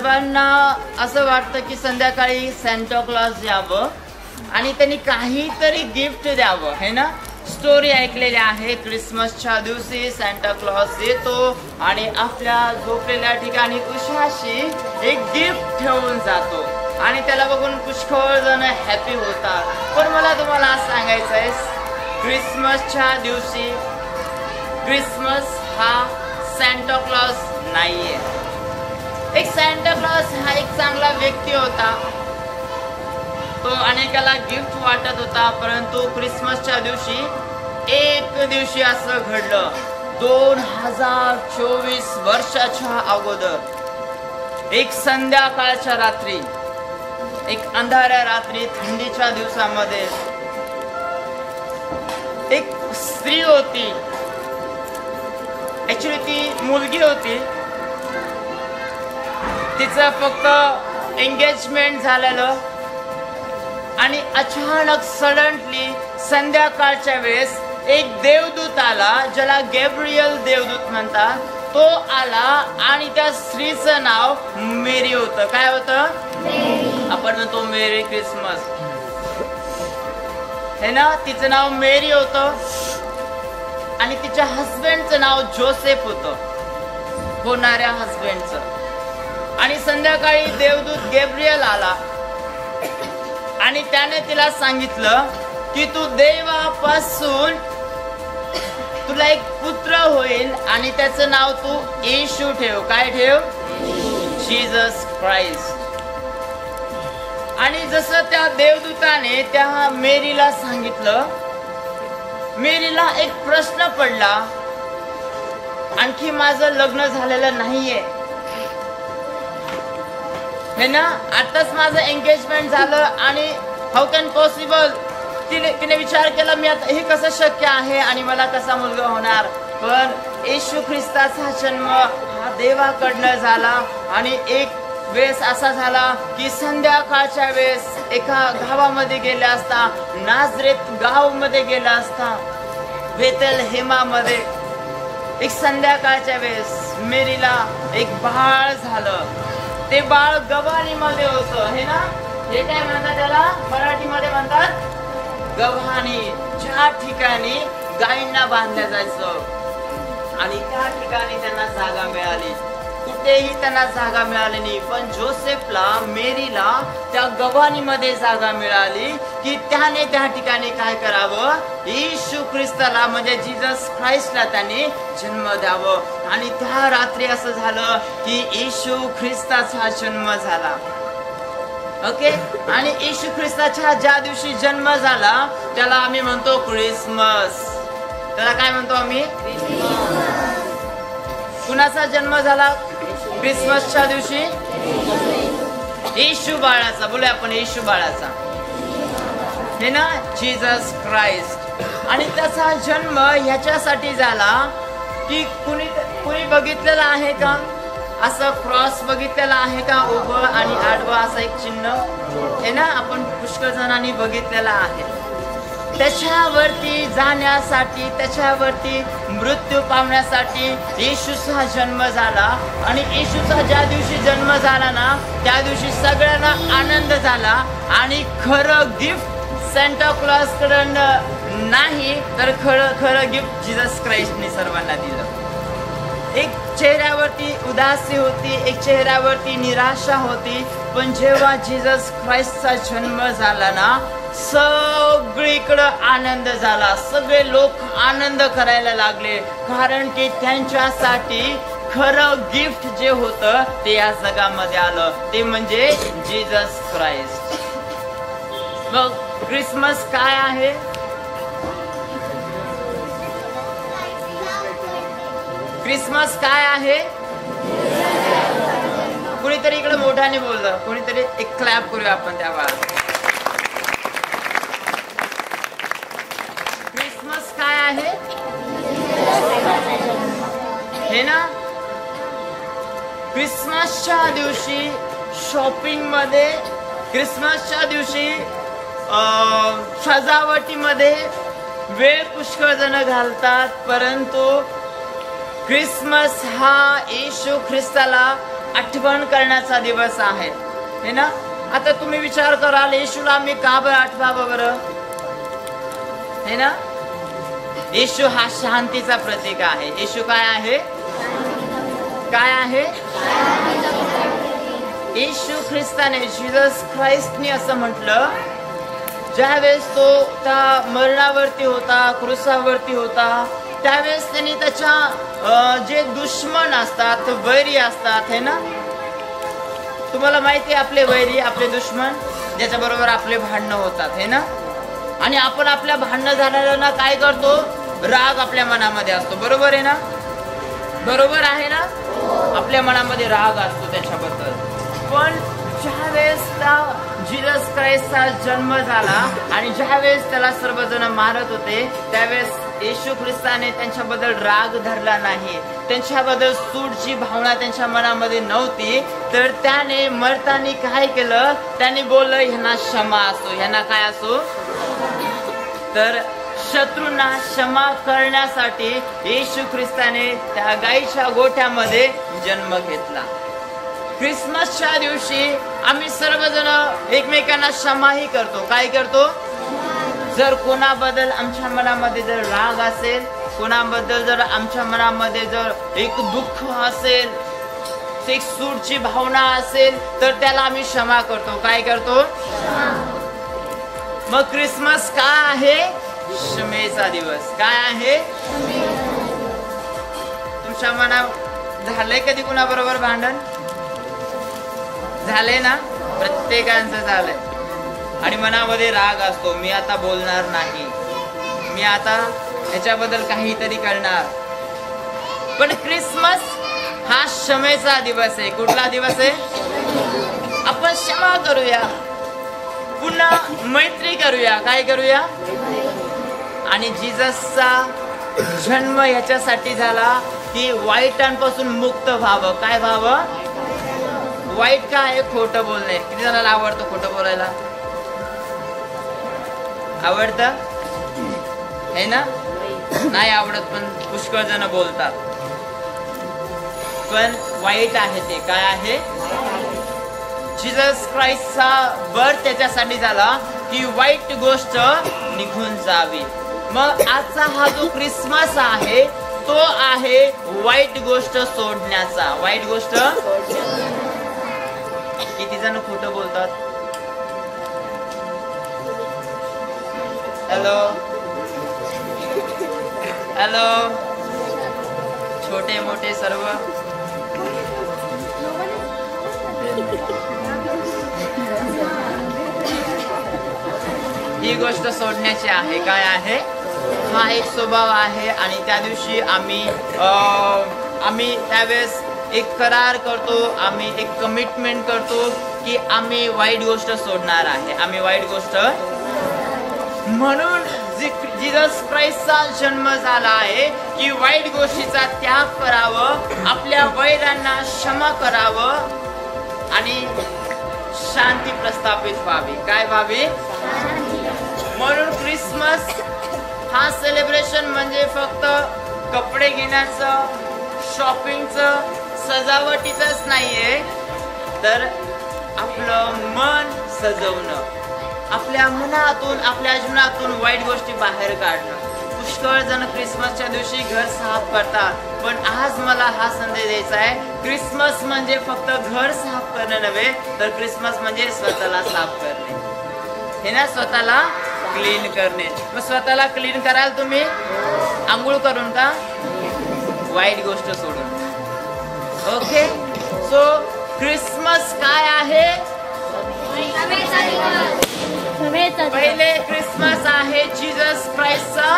सर्वांना असं वाटतं की संध्याकाळी सॅन्टा क्लॉज यावं आणि त्यांनी काहीतरी गिफ्ट द्यावं, है ना. स्टोरी ऐकलेली आहे, क्रिसमसच्या दिवशी सॅन्टा क्लॉज येतो आणि आपल्या झोपलेल्या ठिकाणी उशाशी एक गिफ्ट ठेवून जातो आणि त्याला बघून पुष्कळ जण हॅपी होतात. पण मला तुम्हाला आज सांगायचं आहे, क्रिसमसच्या दिवशी क्रिसमस हा सॅन्टा क्लॉज नाहीये. एक सॅन्टा क्लॉज हा एक चांगला व्यक्ती होता, तो अनेकाला गिफ्ट वाटत होता. परंतु क्रिसमसच्या दिवशी असं घडलं, 2024 वर्षाच्या अगोदर एक संध्याकाळच्या रात्री, एक अंधाऱ्या रात्री, थंडीच्या दिवसामध्ये एक स्त्री होती, ऍक्च्युली ती मुलगी होती, तिचं फक्त एंगेजमेंट झालेलं आणि अचानक सडनली संध्याकाळच्या वेळेस एक देवदूत आला, ज्याला गॅब्रियल देवदूत म्हणतात. तो आला आणि त्या स्त्रीचं नाव मेरी होतं. काय होतं? आपण म्हणतो मेरी क्रिसमस, है ना. तिचं नाव मेरी होतं आणि तिच्या हस्बंडचं नाव जोसेफ होतं, होणाऱ्या हस्बंडचं. आणि संध्याकाळी देवदूत गॅब्रियल आला आणि त्याने तिला सांगितलं की तू देवापासून तुला एक पुत्र होईल आणि त्याचं नाव तू येशू ठेव. काय ठेव? Jesus Christ. आणि जसं त्या देवदूताने त्या मेरीला सांगितलं, मेरीला एक प्रश्न पडला, आणखी माझं लग्न झालेलं नाहीये, है ना, आताच माझं एंगेजमेंट झालं आणि हाऊ कॅन पॉसिबल. तिने विचार केला, मी आता हे कसं शक्य आहे आणि मला कसा मुलगा होणार. पण येशू ख्रिस्ताचा जन्म हा देवाकडनं झाला आणि एक वेळेस असा झाला की संध्याकाळच्या वेळेस एका गावामध्ये गेला असता, नाझरेत गावामध्ये गेला असता, बेथलेहेमामध्ये एक संध्याकाळच्या वेळेस मेरीला एक बाळ झालं. ते बाळ गव्हाणीमध्ये होतं, हे ना. हे काय म्हणतात त्याला, मराठीमध्ये म्हणतात गव्हाणी, ज्या ठिकाणी गायींना बांधल्या जायचं आणि त्या ठिकाणी त्यांना जागा मिळाली. कुठेही त्यांना जागा मिळाली नाही, पण जोसेफला, मेरीला त्या गव्हाणीमध्ये जागा मिळाली की त्याने त्या ठिकाणी काय करावं, येशू ख्रिस्ताला म्हणजे जीसस ख्राइस्टला त्याने जन्म द्यावं. आणि त्या रात्री असं झालं की येशू ख्रिस्ताचा जन्म झाला. ओके. आणि येशू ख्रिस्ताच्या ज्या दिवशी जन्म झाला त्याला आम्ही म्हणतो क्रिसमस. त्याला काय म्हणतो आम्ही? कुणाचा जन्म झाला क्रिसमसच्या दिवशी? येशू बाळाचा. बोलूया आपण येशू बाळाचा, हे ना, जीसस क्राइस्ट. आणि त्याचा जन्म ह्याच्यासाठी झाला की कुणी बघितलेला आहे का असं क्रॉस बघितलेला आहे का, उभं आणि आडवं असं एक चिन्ह, हे ना, आपण पुष्कळ जणांनी बघितलेला आहे. त्याच्यावरती जाण्यासाठी, त्याच्यावरती मृत्यू पावण्यासाठी येशूचा जन्म झाला. आणि येशूचा ज्या दिवशी जन्म झाला ना, त्या दिवशी सगळ्यांना आनंद झाला. आणि खरं गिफ्ट सॅन्टा क्लॉज कडून नाही, तर खरं गिफ्ट जीसस क्राइस्टने सर्वांना दिलं. एक चेहऱ्यावरती उदासी होती, एक चेहऱ्यावरती निराशा होती, पण जेव्हा जीसस ख्राइस्टचा जन्म झाला ना, सगळीकडं आनंद झाला. सगळे लोक आनंद करायला लागले, कारण की त्यांच्यासाठी खरं गिफ्ट जे होतं ते या जगामध्ये आलं, ते म्हणजे जीसस क्राइस्ट. मग क्रिसमस काय आहे? क्रिसमस काय आहे? कुणीतरी इकडे मोठ्याने बोललं, कुणीतरी एक क्लॅप करूया आपण त्या बाळाला. क्रिसमस काय आहे? हे ना, क्रिसमसच्या दिवशी शॉपिंग मध्ये, क्रिसमसच्या दिवशी सजावटीमध्ये वेळ पुष्कळ जण घालतात. परंतु क्रिसमस हा येशू ख्रिस्ताला आठवण करण्याचा दिवस आहे, है ना? आता तुम्ही विचार कराल, येशूला आम्ही का बरं आठवावं बरं, है ना? येशू हा शांतीचा प्रतीक आहे. येशू काय आहे? काय आहे? येशू ख्रिस्ताने, जीसस ख्राइस्टने असं म्हटलं, ज्यावेळेस तो त्या मरणावरती होता, क्रूसावरती होता, त्यावेळेस त्यांनी त्याच्या जे दुश्मन असतात, वैरी असतात, है ना? तुम्हाला माहिती आहे आपले वैरी, आपले दुश्मन, ज्याच्याबरोबर आपले भांडणं होतात, है ना? आणि आपण आपल्या भांडणं झालेल्यांना काय करतो? राग आपल्या मनामध्ये असतो, बरोबर आहे ना? बरोबर आहे ना? आपल्या मनामध्ये राग असतो त्याच्याबद्दल. पण ज्यावेळेस जीसस ख्राइस्टचा जन्म झाला आणि ज्यावेळेस त्याला सर्वजण मारत होते, त्यावेळेस येशू ख्रिस्ताने त्यांच्याबद्दल राग धरला नाही, त्यांच्याबद्दल सूडची भावना त्यांच्या मनामध्ये नव्हती. तर त्याने मरताना काय केलं? त्याने बोललं, ह्यांना क्षमा असो, ह्यांना काय असो? तर शत्रूंना क्षमा करण्यासाठी येशू ख्रिस्ताने त्या गाईच्या गोठ्यामध्ये जन्म घेतला. ख्रिसमसच्या दिवशी आम्ही सर्वजण एकमेकांना क्षमाही करतो. काय करतो? जर कोणाबद्दल आमच्या मनामध्ये जर राग असेल, कोणाबद्दल जर आमच्या मनामध्ये जर एक दुःख असेल, एक सूडची भावना असेल, तर त्याला आम्ही क्षमा करतो. काय करतो? मग ख्रिसमस काय आहे? क्षमेचा दिवस. काय आहे? तुमच्या मनात झालंय कधी कुणाबरोबर भांडण? झाले ना? प्रत्येकांचं झालंय. आणि मनामध्ये राग असतो, मी आता बोलणार नाही, मी आता याच्याबद्दल काहीतरी करणार. पण ख्रिसमस हा क्षमेचा दिवस आहे. कुठला दिवस आहे? आपण क्षमा करूया, पुन्हा मैत्री करूया. काय करूया? आणि जीससचा जन्म याच्यासाठी झाला की वाईटांपासून मुक्त व्हावं. काय व्हावं? वाईट काय आहे? खोटं बोलणे. किती जणांना आवडतं खोटं बोलायला? आवडतं, है ना? नाही आवडत, पण पुष्कळ जण बोलतात. पण वाईट आहे ते. काय आहे? जीसस ख्राइस्टचा बर्थ त्याच्यासाठी झाला की वाईट गोष्ट निघून जावी. मग आजचा हा जो ख्रिसमस आहे, तो आहे वाईट गोष्ट सोडण्याचा. वाईट गोष्ट. किती जण खोटं बोलतात? हॅलो हॅलो, छोटे मोठे सर्व. ही गोष्ट सोडण्याची आहे. काय आहे? हा एक स्वभाव आहे. आणि त्या दिवशी आम्ही त्यावेळेस एक करार करतो, आम्ही एक कमिटमेंट करतो की आम्ही वाईट गोष्ट सोडणार आहे. आम्ही वाईट गोष्ट. म्हणून जीसस ख्राइस्टचा जन्म झाला आहे की वाईट गोष्टीचा त्याग करावं, आपल्या वैरांना क्षमा करावं आणि शांती प्रस्थापित व्हावी. काय व्हावी? म्हणून ख्रिसमस हा सेलिब्रेशन म्हणजे फक्त कपडे घेण्याचं, शॉपिंगचं, सजावटीचंच नाहीये, तर आपलं मन सजवणं, आपल्या मनातून, आपल्या जीवनातून वाईट गोष्टी बाहेर काढणं. पुष्कळ जण ख्रिसमसच्या दिवशी घर साफ करतात, पण आज मला हा संदेश द्यायचा आहे, ख्रिसमस म्हणजे फक्त घर साफ करणं नव्हे, तर ख्रिसमस म्हणजे स्वतःला साफ करणे, हे ना? स्वतःला क्लीन करणे. मग स्वतःला क्लीन कराल तुम्ही आंघोळ करून का? वाईट गोष्ट सोडून. ओके, सो ख्रिसमस काय आहे? पहिले ख्रिसमस आहे जीसस ख्राइस्टचा.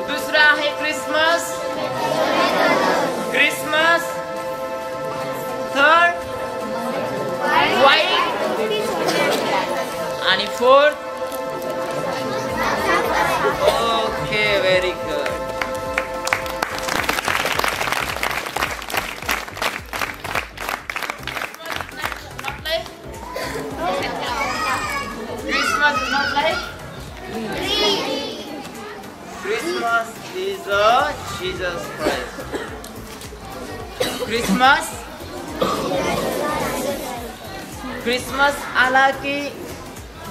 दुसरा आहे ख्रिसमस थर्ड वाईट. आणि fourth. Okay, very good. Christmas is a Jesus Christ. Christmas Christmas आला की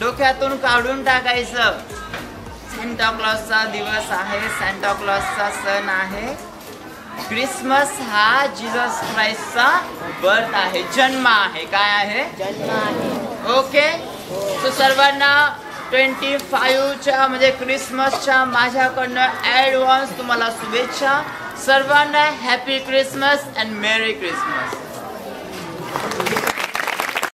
डोक्यातून काढून टाकायचं सॅन्टा क्लॉसचा दिवस आहे, सॅन्टा क्लॉसचा सण आहे. क्रिसमस हा जीसस क्राइस्टचा बर्थ आहे, जन्म आहे. काय आहे? जन्म आहे. ओके. सो सर्वांना 25च्या म्हणजे क्रिसमसच्या माझ्याकडनं ॲडव्हान्स तुम्हाला शुभेच्छा. सर्वांना happy Christmas and Mary Christmas.